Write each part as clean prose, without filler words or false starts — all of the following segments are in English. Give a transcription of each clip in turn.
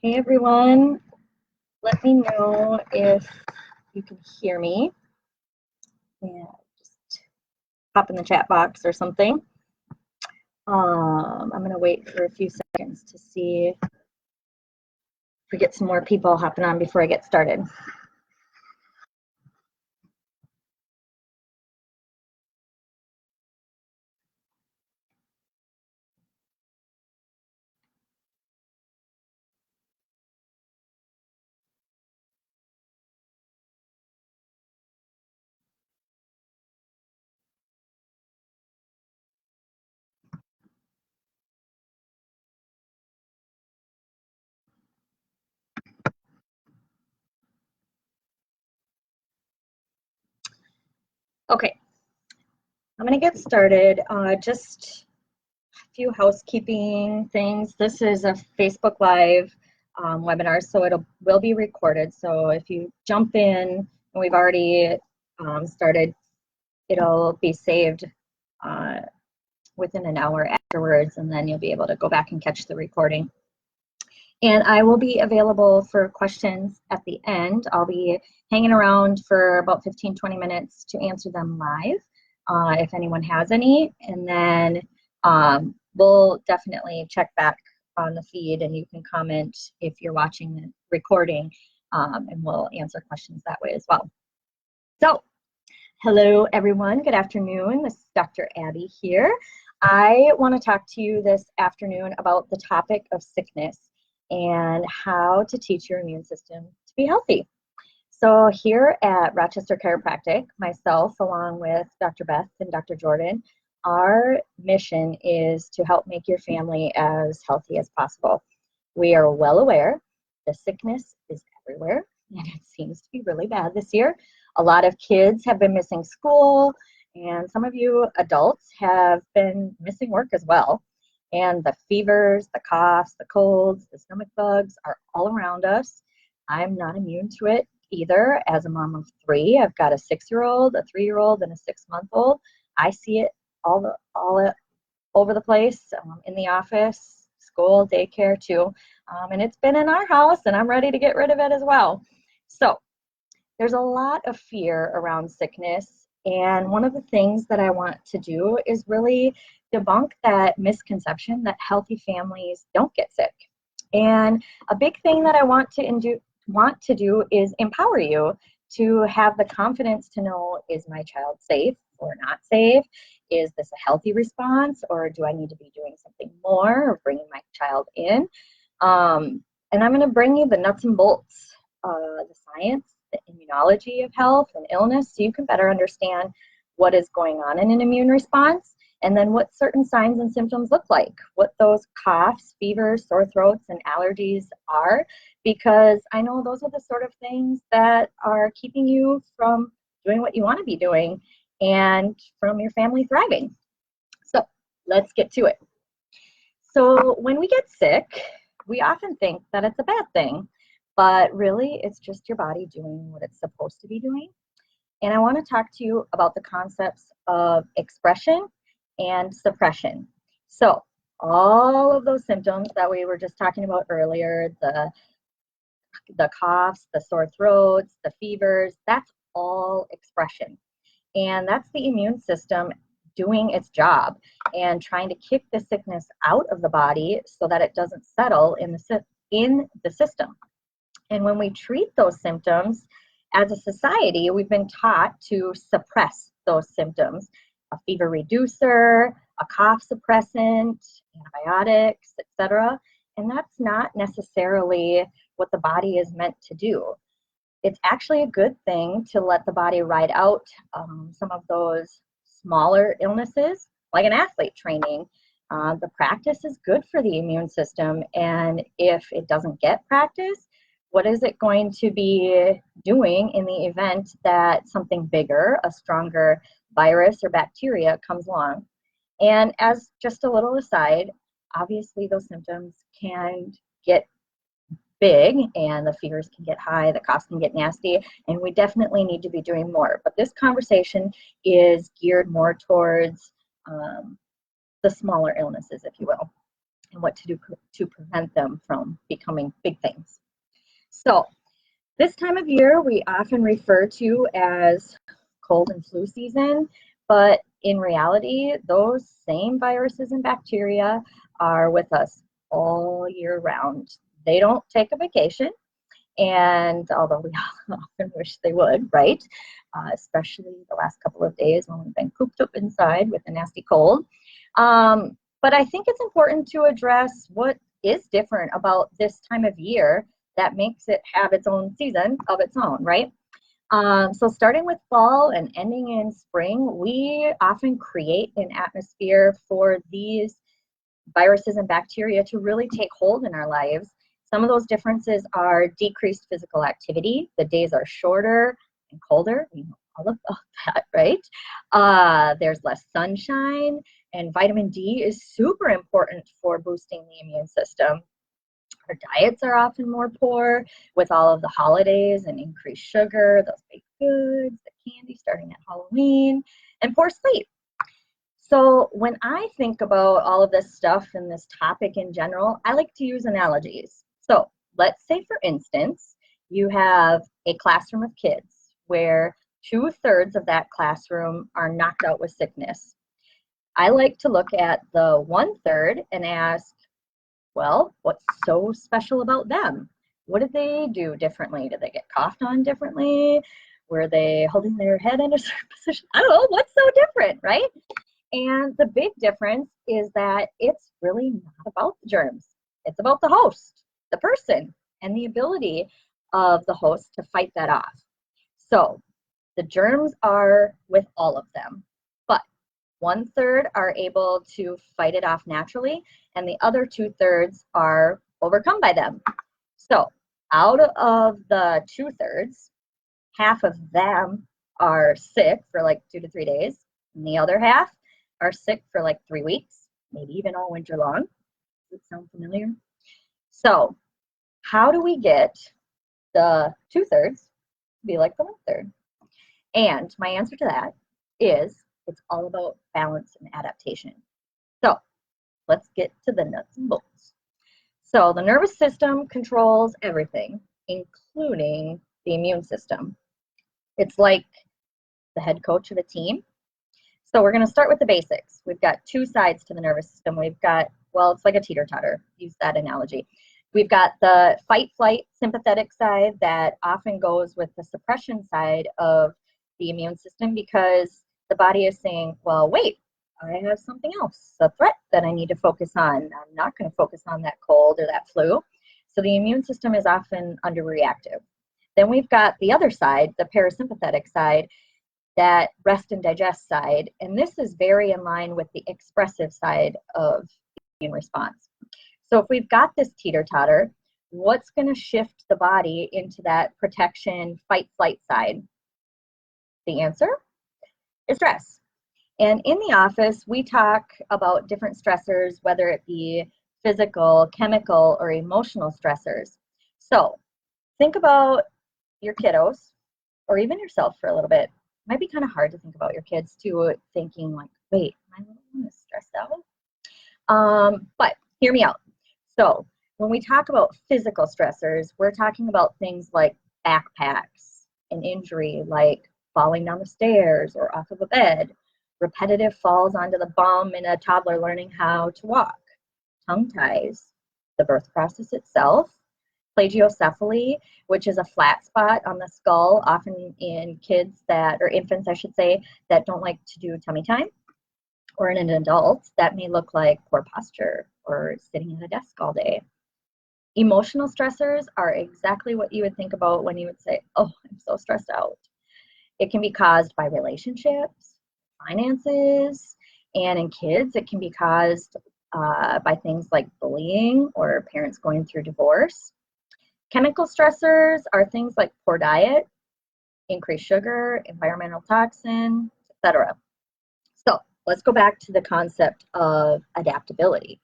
Hey everyone, let me know if you can hear me. Yeah, just pop in the chat box or something. I'm gonna wait for a few seconds to see if we get some more people hopping on before I get started. Okay, I'm gonna get started. Just a few housekeeping things. This is a Facebook Live webinar, so it will be recorded. So if you jump in and we've already started, it'll be saved within an hour afterwards, and then you'll be able to go back and catch the recording. And I will be available for questions at the end. I'll be hanging around for about 15-20 minutes to answer them live if anyone has any. And then we'll definitely check back on the feed, and you can comment if you're watching the recording, and we'll answer questions that way as well. So, hello everyone, good afternoon. This is Dr. Abby here. I want to talk to you this afternoon about the topic of sickness and how to teach your immune system to be healthy. So here at Rochester Chiropractic, myself along with Dr. Beth and Dr. Jordan, our mission is to help make your family as healthy as possible. We are well aware the sickness is everywhere, and it seems to be really bad this year. A lot of kids have been missing school, and some of you adults have been missing work as well. And the fevers, the coughs, the colds, the stomach bugs are all around us. I'm not immune to it either. As a mom of 3, I've got a 6-year-old, a 3-year-old, and a 6-month-old. I see it all over the place, in the office, school, daycare too. And it's been in our house, and I'm ready to get rid of it as well. So there's a lot of fear around sickness, and one of the things that I want to do is really debunk that misconception that healthy families don't get sick. And a big thing that I want to do is empower you to have the confidence to know, is my child safe or not safe? Is this a healthy response, or do I need to be doing something more or bringing my child in? And I'm going to bring you the nuts and bolts, the science, the immunology of health and illness, so you can better understand what is going on in an immune response, and then what certain signs and symptoms look like, what those coughs, fevers, sore throats, and allergies are, because I know those are the sort of things that are keeping you from doing what you want to be doing and from your family thriving. So let's get to it. So when we get sick, we often think that it's a bad thing, but really it's just your body doing what it's supposed to be doing. And I want to talk to you about the concepts of expression and suppression. So all of those symptoms that we were just talking about earlier, the coughs, the sore throats, the fevers, that's all expression. And that's the immune system doing its job and trying to kick the sickness out of the body so that it doesn't settle in the system. And when we treat those symptoms, as a society, we've been taught to suppress those symptoms. A fever reducer, a cough suppressant, antibiotics, etc. And that's not necessarily what the body is meant to do. It's actually a good thing to let the body ride out some of those smaller illnesses, like an athlete training. The practice is good for the immune system, and if it doesn't get practice, what is it going to be doing in the event that something bigger, a stronger virus or bacteria comes along? And as just a little aside, obviously those symptoms can get big, and the fevers can get high, the coughs can get nasty, and we definitely need to be doing more. But this conversation is geared more towards the smaller illnesses, if you will. And what to do to prevent them from becoming big things. So this time of year we often refer to as cold and flu season, but in reality, those same viruses and bacteria are with us all year round. They don't take a vacation, and although we often wish they would, right? Especially the last couple of days when we've been cooped up inside with a nasty cold. But I think it's important to address what is different about this time of year that makes it have its own season of its own, right? So starting with fall and ending in spring, we often create an atmosphere for these viruses and bacteria to really take hold in our lives. Some of those differences are decreased physical activity. The days are shorter and colder. We know all about that, right? There's less sunshine, and vitamin D is super important for boosting the immune system. Our diets are often more poor with all of the holidays and increased sugar, those baked goods, the candy starting at Halloween, and poor sleep. So when I think about all of this stuff and this topic in general, I like to use analogies. So let's say, for instance, you have a classroom of kids where 2/3 of that classroom are knocked out with sickness. I like to look at the 1/3 and ask, well, what's so special about them? What did they do differently? Did they get coughed on differently? Were they holding their head in a certain position? I don't know, what's so different, right? And the big difference is that it's really not about the germs. It's about the host, the person, and the ability of the host to fight that off. So the germs are with all of them, but 1/3 are able to fight it off naturally, and the other 2/3 are overcome by them. So out of the 2/3, half of them are sick for like 2 to 3 days, and the other half are sick for like 3 weeks, maybe even all winter long. Does it sound familiar? So how do we get the 2/3 to be like the 1/3? And my answer to that is it's all about balance and adaptation. So let's get to the nuts and bolts. So the nervous system controls everything, including the immune system. It's like the head coach of a team. So we're going to start with the basics. We've got two sides to the nervous system. We've got, well, it's like a teeter-totter, use that analogy. We've got the fight-flight sympathetic side that often goes with the suppression side of the immune system because the body is saying, well, wait, I have something else, a threat that I need to focus on. I'm not going to focus on that cold or that flu. So the immune system is often underreactive. Then we've got the other side, the parasympathetic side, that rest and digest side. And this is very in line with the expressive side of the immune response. So if we've got this teeter-totter, what's going to shift the body into that protection, fight-flight side? The answer is stress. And in the office, we talk about different stressors, whether it be physical, chemical, or emotional stressors. So think about your kiddos, or even yourself for a little bit. It might be kind of hard to think about your kids too, thinking like, wait, my little one is stressed out. But hear me out. So when we talk about physical stressors, we're talking about things like backpacks, an injury like falling down the stairs or off of a bed, repetitive falls onto the bum in a toddler learning how to walk, tongue ties, the birth process itself, plagiocephaly, which is a flat spot on the skull, often in kids that, or infants I should say, that don't like to do tummy time, or in an adult that may look like poor posture or sitting at a desk all day. Emotional stressors are exactly what you would think about when you would say, oh, I'm so stressed out. It can be caused by relationships, finances, and in kids, it can be caused by things like bullying or parents going through divorce. Chemical stressors are things like poor diet, increased sugar, environmental toxin, etc. So let's go back to the concept of adaptability.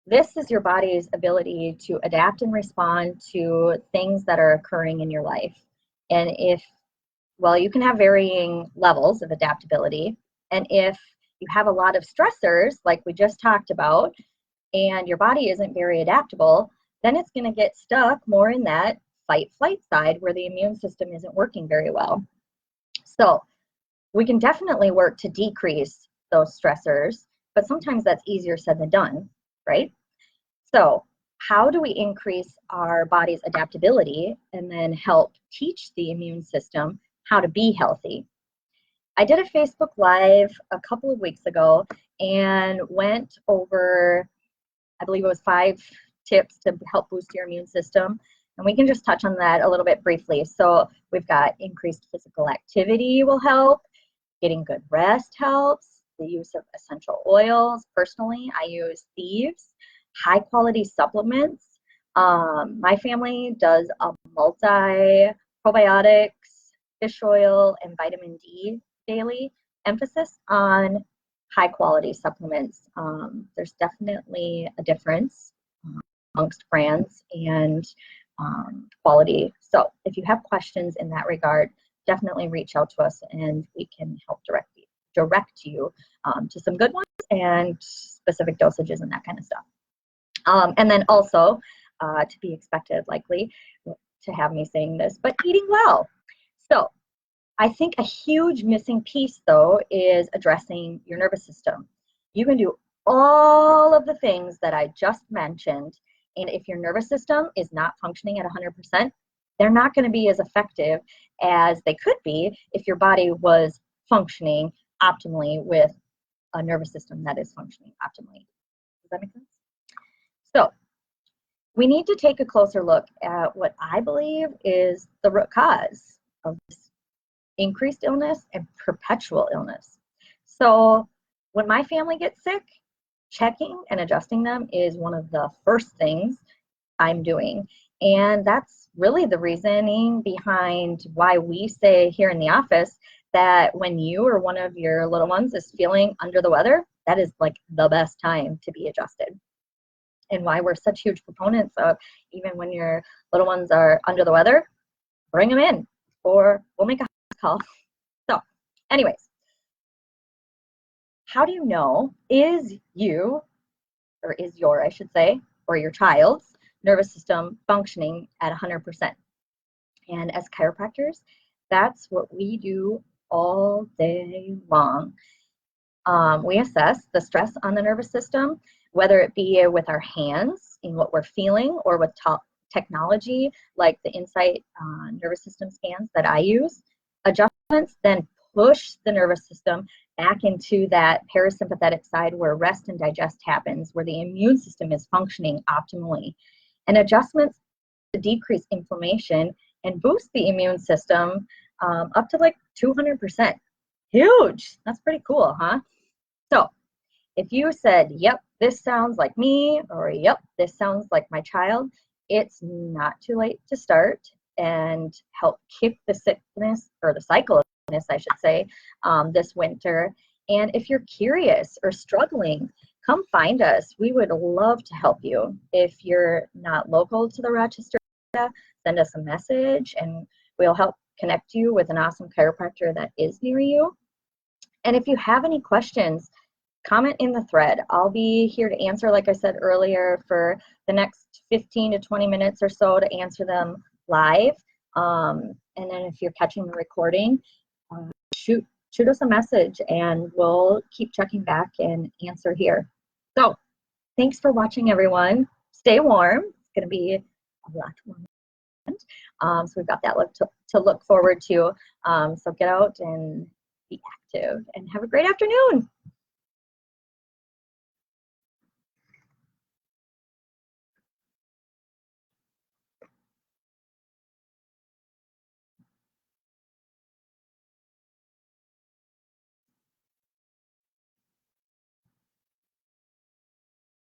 This is your body's ability to adapt and respond to things that are occurring in your life. And you can have varying levels of adaptability. And if you have a lot of stressors, like we just talked about, and your body isn't very adaptable, then it's going to get stuck more in that fight flight side where the immune system isn't working very well. So we can definitely work to decrease those stressors, but sometimes that's easier said than done, right? So how do we increase our body's adaptability and then help teach the immune system how to be healthy? I did a Facebook Live a couple of weeks ago and went over, I believe it was 5 tips to help boost your immune system. And we can just touch on that a little bit briefly. So we've got increased physical activity will help, getting good rest helps, the use of essential oils. Personally, I use Thieves, high quality supplements. My family does a probiotics, fish oil, and vitamin D daily, emphasis on high quality supplements. There's definitely a difference amongst brands and quality. So if you have questions in that regard, definitely reach out to us and we can help direct you to some good ones and specific dosages and that kind of stuff. And then also, to be expected likely to have me saying this, but eating well. So I think a huge missing piece though is addressing your nervous system. You can do all of the things that I just mentioned, and if your nervous system is not functioning at 100%, they're not going to be as effective as they could be if your body was functioning optimally with a nervous system that is functioning optimally. Does that make sense? So we need to take a closer look at what I believe is the root cause of this increased illness and perpetual illness. So when my family gets sick, checking and adjusting them is one of the first things I'm doing. And that's really the reasoning behind why we say here in the office that when you or one of your little ones is feeling under the weather, that is like the best time to be adjusted. And why we're such huge proponents of, even when your little ones are under the weather, bring them in or we'll make a call. So anyways, how do you know is your, I should say, or your child's nervous system functioning at 100%? And as chiropractors, that's what we do all day long. We assess the stress on the nervous system, whether it be with our hands in what we're feeling or with technology like the Insight nervous system scans that I use. Adjustments then push the nervous system back into that parasympathetic side where rest and digest happens, where the immune system is functioning optimally. And adjustments to decrease inflammation and boost the immune system up to like 200%. Huge. That's pretty cool, huh? So if you said, yep, this sounds like me, or yep, this sounds like my child, it's not too late to start and help kick the sickness, or the cycle of sickness, I should say, this winter. And if you're curious or struggling, come find us. We would love to help you. If you're not local to the Rochester area, send us a message and we'll help connect you with an awesome chiropractor that is near you. And if you have any questions, comment in the thread. I'll be here to answer, like I said earlier, for the next 15 to 20 minutes or so to answer them live. And then if you're catching the recording, shoot us a message and we'll keep checking back and answer here. So thanks for watching, everyone. Stay warm. It's going to be a lot warmer. So we've got that to look forward to. So get out and be active and have a great afternoon.